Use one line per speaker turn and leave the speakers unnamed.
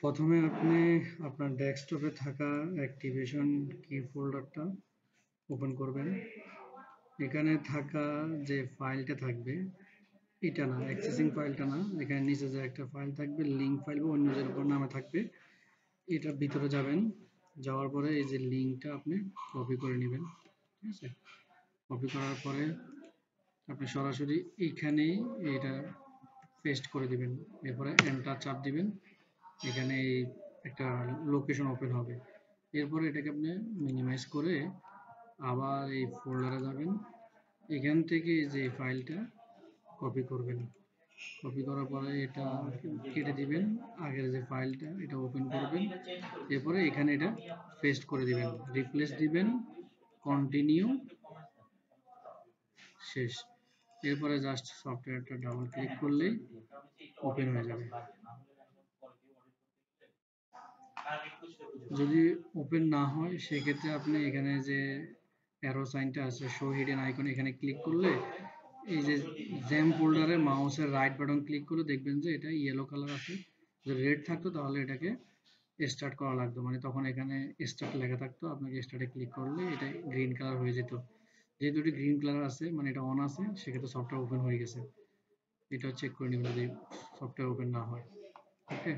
প্রথমে আপনি আপনার ডেস্কটপে থাকা অ্যাক্টিভেশন কি ফোল্ডারটা ওপেন করবেন। এখানে থাকা যে ফাইলটা থাকবে এটা না, অ্যাক্সেসিং ফাইলটা না, এখানে নিচে যে একটা ফাইল থাকবে লিঙ্ক ফাইল বা অন্য যে উপর নামে থাকবে, এটা ভিতরে যাবেন। যাওয়ার পরে এই যে লিঙ্কটা আপনি কপি করে নেবেন। ঠিক আছে, কপি করার পরে আপনি সরাসরি এইখানেই এটা পেস্ট করে দিবেন। এরপরে এন্টার চাপ দিবেন। এখানে একটা লোকেশন ওপেন হবে। এরপরে এটাকে আপনি মিনিমাইজ করে আবার এই ফোল্ডারে যাবেন। এখান থেকে যে ফাইলটা কপি করবেন, কপি করার পরে এটা কেটে দিবেন। আগের যে ফাইলটা এটা ওপেন করবেন। এরপরে এখানে এটা পেস্ট করে দিবেন, রিপ্লেস দিবেন, কন্টিনিউ, শেষ। এরপরে জাস্ট সফটওয়্যারটা ডাবল ক্লিক করলেই ওপেন হয়ে যাবে। যদি ওপেন না হয় সেক্ষেত্রে আপনি এখানে যে অ্যারো সাইনটা আছে শো হিডেন আইকন, এখানে ক্লিক করলে এই যে জেম ফোল্ডারে মাউসের রাইট বাটন ক্লিক করলে দেখবেন যে এটা ইয়েলো কালার আছে। যদি রেড থাকতো তাহলে এটাকে স্টার্ট করা লাগতো, মানে তখন এখানে স্টার্ট লেখা থাকতো, আপনাকে স্টার্টে ক্লিক করলে এটা গ্রিন কালার হয়ে যেত। যেহেতু এটা গ্রিন কালার আছে মানে এটা অন আছে, সেক্ষেত্রে সফটওয়্যার ওপেন হয়ে গেছে। এটা চেক করে নেবেন যদি সফটওয়্যার ওপেন না হয়। ওকে।